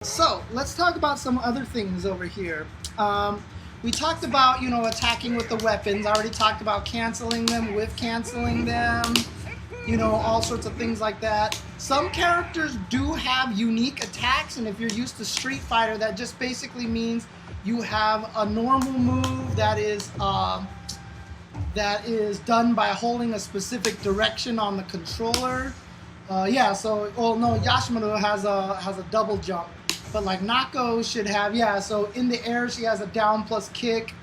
So let's talk about some other things over here. We talked about, attacking with the weapons. I already talked about canceling them, whiff canceling them, all sorts of things like that. Some characters do have unique attacks, and if you're used to Street Fighter, that just basically means you have a normal move that is done by holding a specific direction on the controller. Yashamaru has a double jump. But like Nako should have, so in the air she has a down plus kick.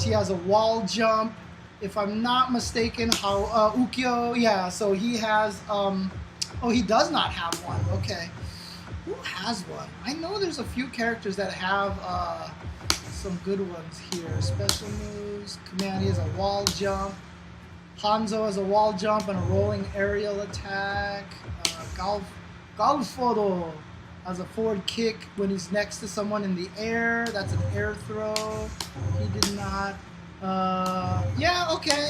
She has a wall jump. If I'm not mistaken, Ukyo, so he has, he does not have one. Okay. Who has one? I know there's a few characters that have some good ones here. Special moves. Command has a wall jump. Hanzo has a wall jump and a rolling aerial attack. Galfodo has a forward kick when he's next to someone in the air. That's an air throw. He did not.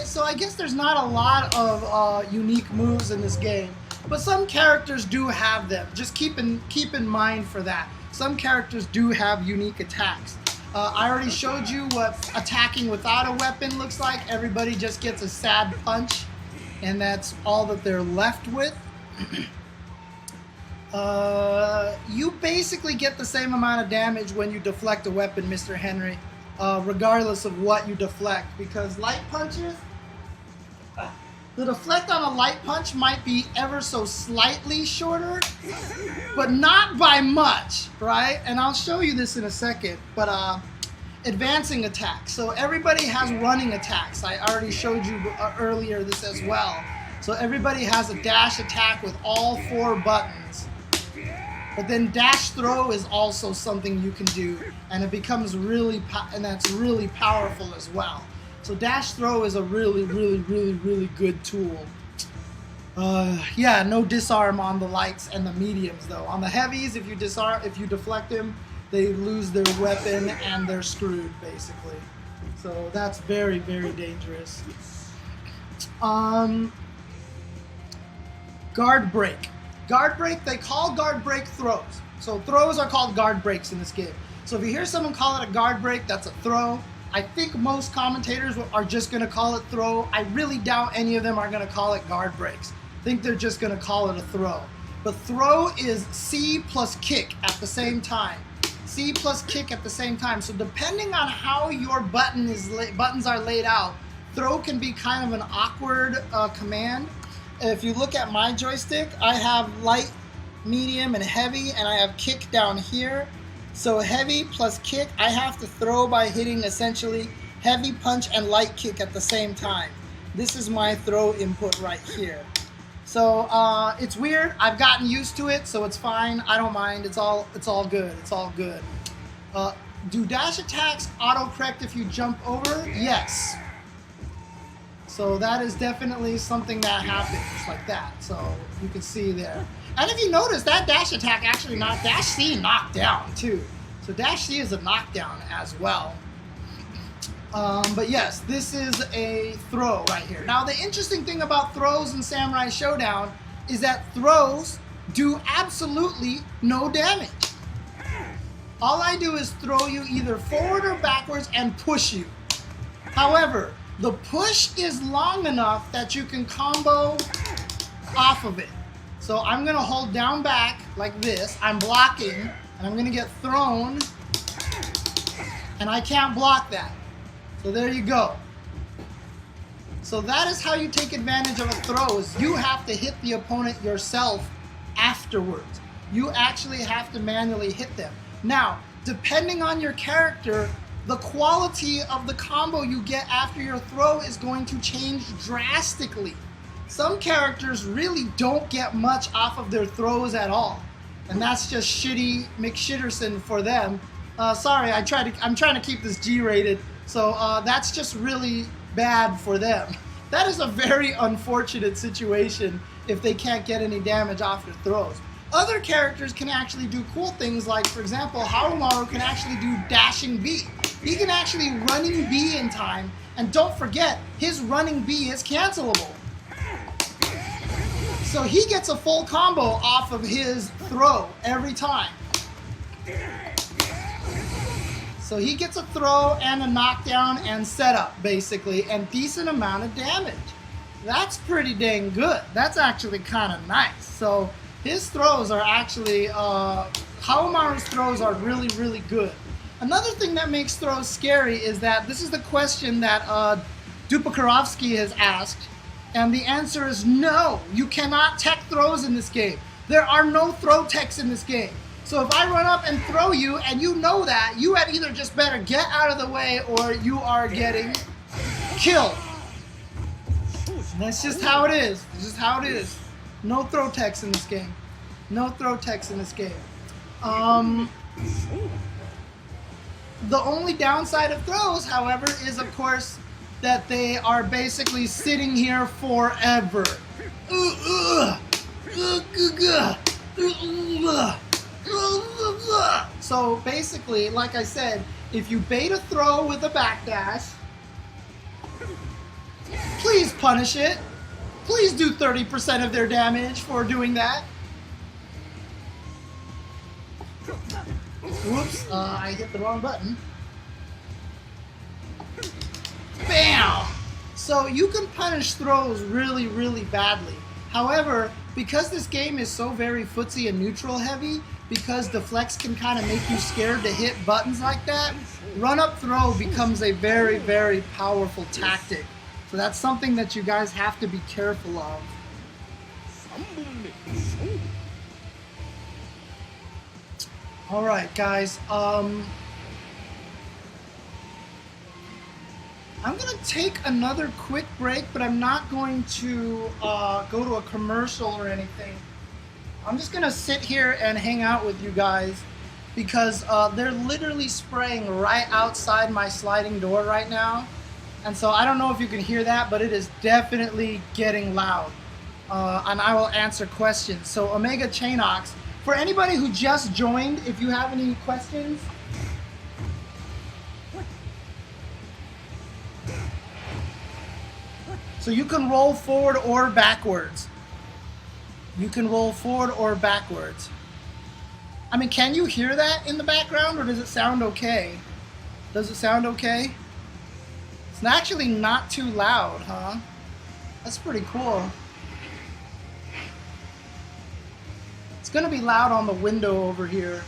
So I guess there's not a lot of unique moves in this game, but some characters do have them. Just keep in mind for that. Some characters do have unique attacks. I already showed you what attacking without a weapon looks like. Everybody just gets a sad punch, and that's all that they're left with. You basically get the same amount of damage when you deflect a weapon, Mr. Henry, regardless of what you deflect, because light punches, the deflect on a light punch might be ever so slightly shorter, but not by much, right? And I'll show you this in a second, but advancing attacks. So everybody has running attacks. I already showed you earlier this as well. So everybody has a dash attack with all 4 buttons. But then dash throw is also something you can do, and it becomes that's really powerful as well. So dash throw is a really good tool. No disarm on the lights and the mediums though. On the heavies, if you deflect them, they lose their weapon and they're screwed basically. So that's very dangerous. Guard break. Guard break, they call guard break throws. So throws are called guard breaks in this game. So if you hear someone call it a guard break, that's a throw. I think most commentators are just going to call it throw. I really doubt any of them are going to call it guard breaks. I think they're just going to call it a throw. But throw is C plus kick at the same time. C plus kick at the same time. So depending on how your buttons are laid out, throw can be kind of an awkward command. If you look at my joystick, I have light, medium, and heavy, and I have kick down here. So heavy plus kick, I have to throw by hitting essentially heavy punch and light kick at the same time. This is my throw input right here. So it's weird. I've gotten used to it, so it's fine. I don't mind. It's all good. It's all good. Do dash attacks autocorrect if you jump over? Yes. So that is definitely something that happens like that. So you can see there. And if you notice, that dash attack actually dash C knocked down too. So dash C is a knockdown as well. But yes, this is a throw right here. Now the interesting thing about throws in Samurai Shodown is that throws do absolutely no damage. All I do is throw you either forward or backwards and push you. However, the push is long enough that you can combo off of it. So I'm going to hold down back like this. I'm blocking, and I'm going to get thrown, and I can't block that. So there you go. So that is how you take advantage of a throw, is you have to hit the opponent yourself afterwards. You actually have to manually hit them. Now, depending on your character, the quality of the combo you get after your throw is going to change drastically. Some characters really don't get much off of their throws at all, and that's just shitty McShitterson for them. Sorry, I'm trying to keep this G-rated, so that's just really bad for them. That is a very unfortunate situation if they can't get any damage off their throws. Other characters can actually do cool things, like, for example, Harumaru can actually do dashing B. He can actually running B in time, and don't forget, his running B is cancelable. So he gets a full combo off of his throw every time. So he gets a throw and a knockdown and setup, basically, and decent amount of damage. That's pretty dang good. That's actually kind of nice. So his throws are actually, Hawamaru's throws are really, really good. Another thing that makes throws scary is that this is the question that Dupakarovsky has asked, and the answer is no. You cannot tech throws in this game. There are no throw techs in this game. So if I run up and throw you, and you know that, you had either just better get out of the way or you are getting killed. And that's just how it is. It's just how it is. No throw techs in this game. No throw techs in this game. The only downside of throws, however, is of course that they are basically sitting here forever. So basically, like I said, if you bait a throw with a backdash, please punish it. Please do 30% of their damage for doing that. Whoops, I hit the wrong button. Bam! So you can punish throws really, really badly. However, because this game is so very footsie and neutral heavy, because the flex can kind of make you scared to hit buttons like that, run-up throw becomes a very, very powerful tactic. So that's something that you guys have to be careful of. Alright guys, I'm going to take another quick break, but I'm not going to go to a commercial or anything. I'm just going to sit here and hang out with you guys because they're literally spraying right outside my sliding door right now. And so I don't know if you can hear that, but it is definitely getting loud. And I will answer questions. So Omega Chainox, for anybody who just joined, if you have any questions, so you can roll forward or backwards. You can roll forward or backwards. I mean, can you hear that in the background, or does it sound okay? Does it sound okay? It's actually not too loud, huh? That's pretty cool. It's gonna be loud on the window over here.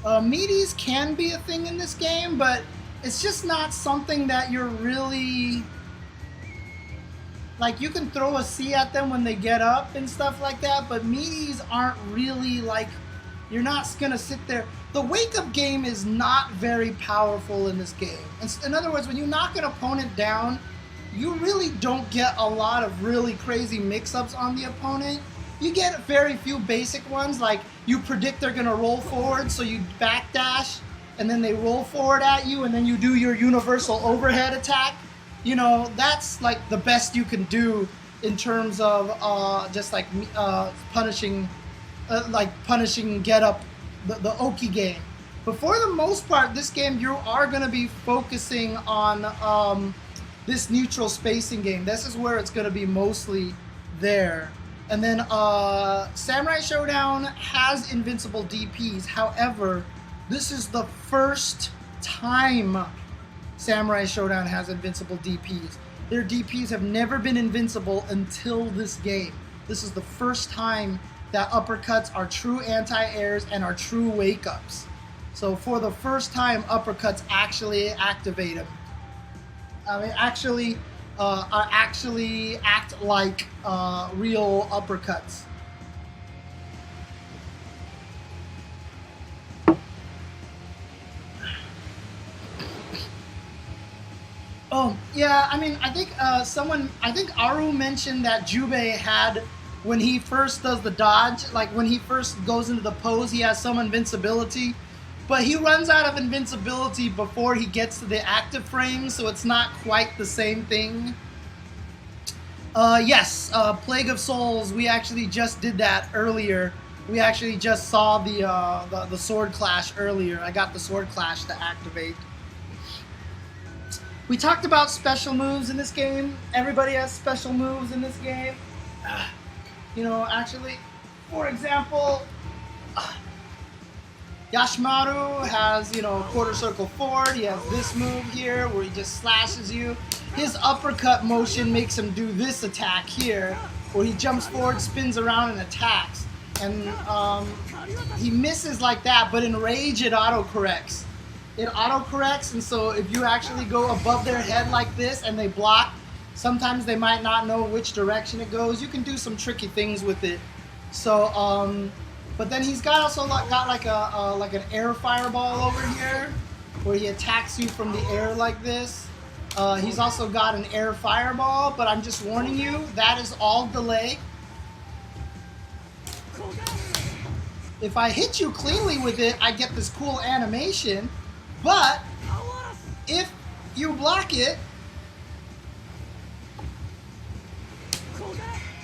Meaties can be a thing in this game, but it's just not something that you're really... Like, you can throw a C at them when they get up and stuff like that, but meaties aren't really, like, you're not gonna sit there. The wake-up game is not very powerful in this game. In other words, when you knock an opponent down, you really don't get a lot of really crazy mix-ups on the opponent. You get very few basic ones, like you predict they're gonna roll forward, so you backdash, and then they roll forward at you, and then you do your universal overhead attack. You know, that's like the best you can do in terms of just like punishing get up the Oki game. But for the most part, this game you are going to be focusing on this neutral spacing game. This is where it's going to be mostly there. And then Samurai Shodown has invincible DPs. However, this is the first time Samurai Shodown has invincible DPs. Their DPs have never been invincible until this game. This is the first time that uppercuts are true anti-airs and are true wake-ups. So for the first time, uppercuts actually activate them. I mean, actually act like real uppercuts. Oh, yeah, I mean, I think Aru mentioned that Jubei had, when he first does the dodge, like when he first goes into the pose, he has some invincibility, but he runs out of invincibility before he gets to the active frame, so it's not quite the same thing. Yes, Plague of Souls, we actually just did that earlier. We actually just saw the Sword Clash earlier. I got the Sword Clash to activate. We talked about special moves in this game. Everybody has special moves in this game. You know, actually, for example, Yashamaru has, you know, quarter circle forward. He has this move here where he just slashes you. His uppercut motion makes him do this attack here, where he jumps forward, spins around, and attacks. And he misses like that, but in rage it auto-corrects. It auto-corrects, and so if you actually go above their head like this and they block, sometimes they might not know which direction it goes. You can do some tricky things with it. So, but then he's got also got like an air fireball over here, where he attacks you from the air like this. He's also got an air fireball, but I'm just warning you, that is all delay. If I hit you cleanly with it, I get this cool animation, but if you block it,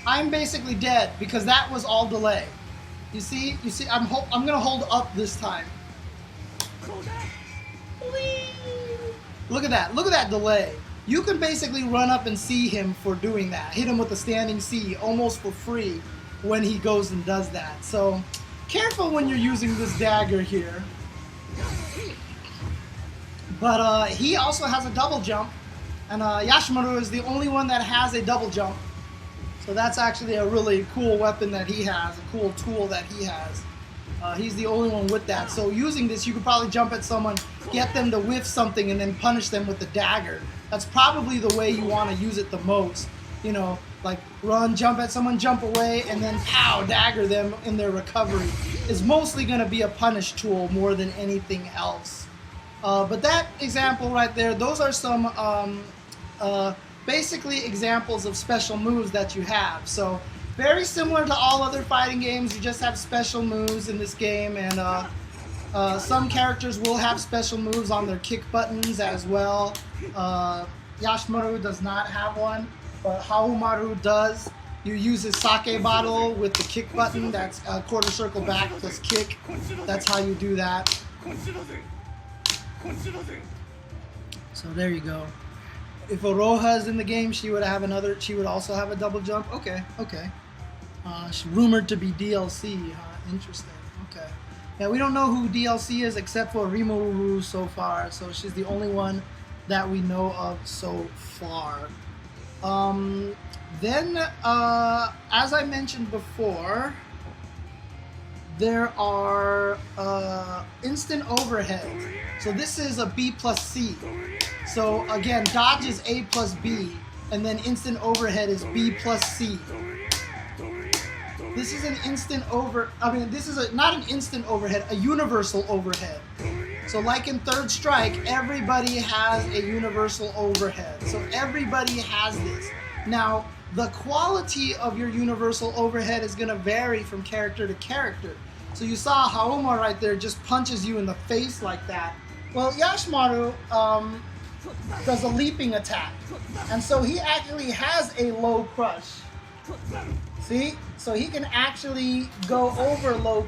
I'm basically dead because that was all delay. You see, I'm gonna hold up this time. Look at that delay. You can basically run up and see him for doing that. Hit him with a standing C almost for free when he goes and does that. So careful when you're using this dagger here. But he also has a double jump, and Yashamaru is the only one that has a double jump. So that's actually a really cool weapon that he has, a cool tool that he has. He's the only one with that. So using this, you could probably jump at someone, get them to whiff something, and then punish them with the dagger. That's probably the way you want to use it the most. You know, like run, jump at someone, jump away, and then pow, dagger them in their recovery. Is mostly going to be a punish tool more than anything else. But that example right there, those are some basically examples of special moves that you have. So very similar to all other fighting games, you just have special moves in this game, and some characters will have special moves on their kick buttons as well. Yashamaru does not have one, but Haomaru does. You use his sake bottle with the kick button, that's a quarter circle back plus kick. That's how you do that. So there you go. If Oroha is in the game, she would also have a double jump. Okay. She's rumored to be DLC, huh? Interesting. Okay. Yeah, we don't know who DLC is except for Rimuru so far, so she's the only one that we know of so far. Then, as I mentioned before, there are instant overheads. So this is a B plus C. So again, dodge is A plus B, and then instant overhead is B plus C. This is an not an instant overhead, a universal overhead. So like in Third Strike, everybody has a universal overhead. So everybody has this. Now, the quality of your universal overhead is going to vary from character to character. So you saw Haoma right there just punches you in the face like that. Well, Yashamaru does a leaping attack. And so he actually has a low crush. See? So he can actually go over low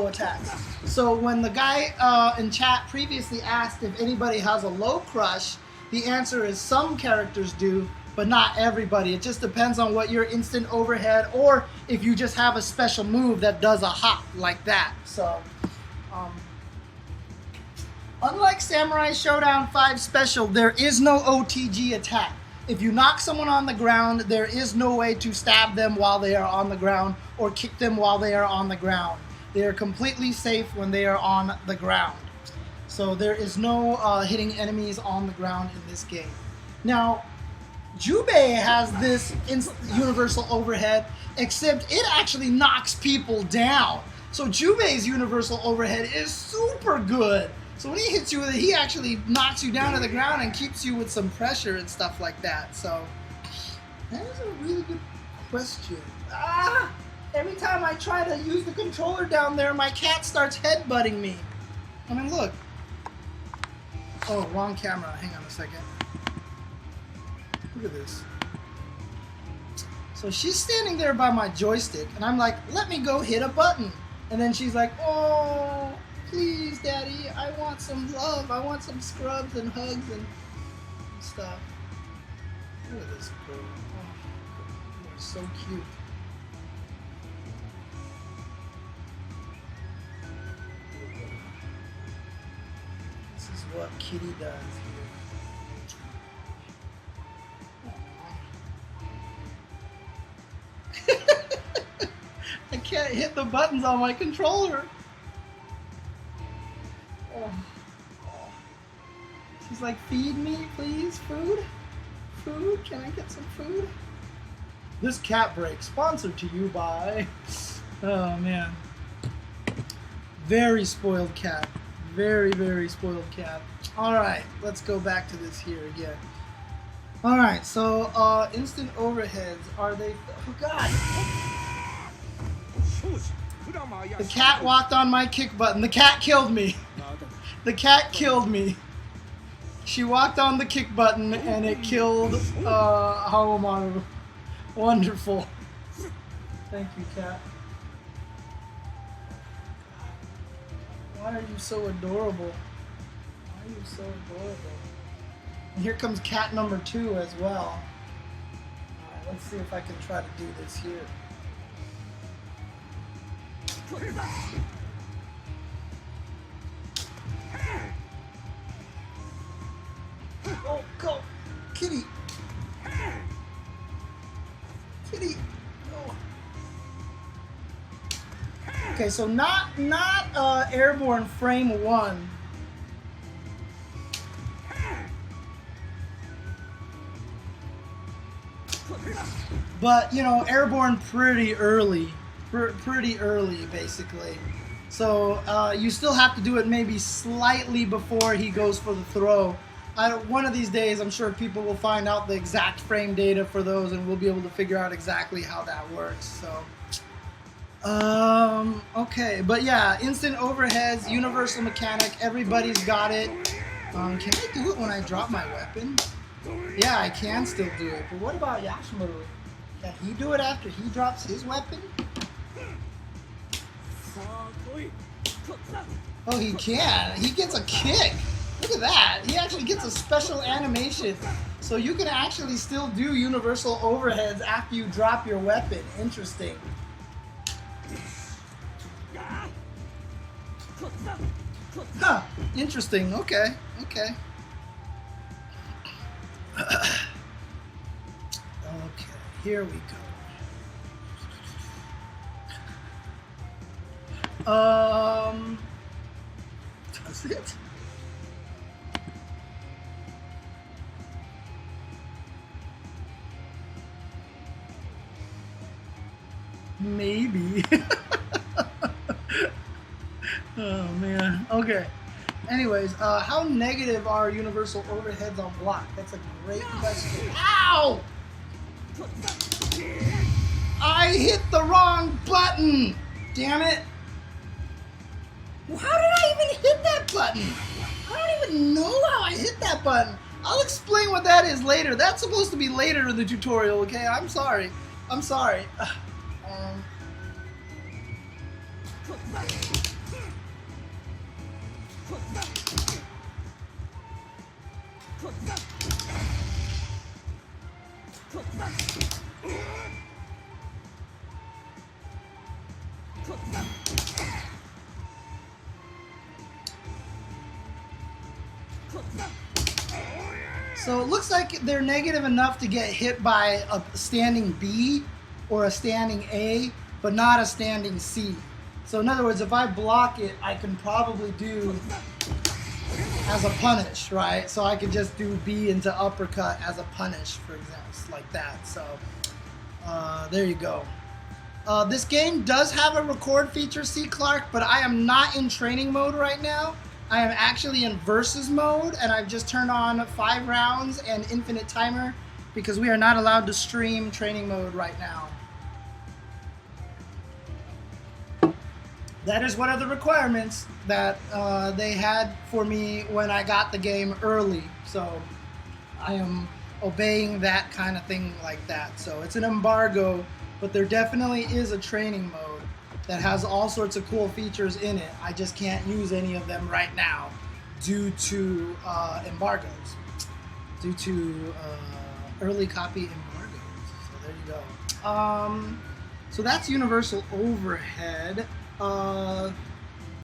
attacks. So when the guy in chat previously asked if anybody has a low crush, the answer is some characters do, but not everybody. It just depends on what your instant overhead, or if you just have a special move that does a hop like that. So, unlike Samurai Shodown 5 Special, there is no OTG attack. If you knock someone on the ground, there is no way to stab them while they are on the ground or kick them while they are on the ground. They are completely safe when they are on the ground. So there is no hitting enemies on the ground in this game. Now, Jubei has this universal overhead, except it actually knocks people down. So Jubei's universal overhead is super good. So when he hits you with it, he actually knocks you down to the ground and keeps you with some pressure and stuff like that. So that is a really good question. Every time I try to use the controller down there, my cat starts headbutting me. I mean, look. Oh, wrong camera. Hang on a second. Look at this. So she's standing there by my joystick, and I'm like, let me go hit a button. And then she's like, oh, please, Daddy, I want some love. I want some scrubs and hugs and stuff. Look at this girl. Oh, They're so cute. This is what Kitty does here. I can't hit the buttons on my controller. Oh. She's like, feed me, please, food? Food? Can I get some food? This cat break sponsored to you by... Oh, man. Very spoiled cat. Very, very spoiled cat. Alright, let's go back to this here again. Alright, so, instant overheads, are they... Oh, God! The cat walked on my kick button. The cat killed me. The cat killed me. She walked on the kick button and it killed Yashamaru. Wonderful. Thank you, cat. Why are you so adorable? Why are you so adorable? And here comes cat number 2 as well. Alright, let's see if I can try to do this here. Oh, go! Kitty! Kitty! Oh. Okay, so not airborne frame 1. But, you know, airborne pretty early. Pretty early, basically. So you still have to do it maybe slightly before he goes for the throw. One of these days, I'm sure people will find out the exact frame data for those, and we'll be able to figure out exactly how that works. So, okay, but yeah, instant overheads, universal mechanic. Everybody's got it. Can I do it when I drop my weapon? Yeah, I can still do it. But what about Yashamaru? Can he do it after he drops his weapon? Oh, he can. He gets a kick. Look at that. He actually gets a special animation. So you can actually still do universal overheads after you drop your weapon. Interesting. Huh. Interesting. Okay. Okay. Okay. Here we go. Does it? Maybe. Oh man. Okay. Anyways, how negative are universal overheads on block? That's a great question. Ow! I hit the wrong button! Damn it! How did I even hit that button? I don't even know how I hit that button. I'll explain what that is later. That's supposed to be later in the tutorial, okay? I'm sorry. I'm sorry. So it looks like they're negative enough to get hit by a standing B or a standing A, but not a standing C. So in other words, if I block it, I can probably do as a punish, right? So I could just do B into uppercut as a punish, for example, like that. So there you go. This game does have a record feature, C. Clark, but I am not in training mode right now. I am actually in versus mode, and I've just turned on 5 rounds and infinite timer because we are not allowed to stream training mode right now. That is one of the requirements that they had for me when I got the game early. So I am obeying that kind of thing like that. So it's an embargo, but there definitely is a training mode that has all sorts of cool features in it. I just can't use any of them right now due to embargoes, due to early copy embargoes. So there you go. So that's universal overhead.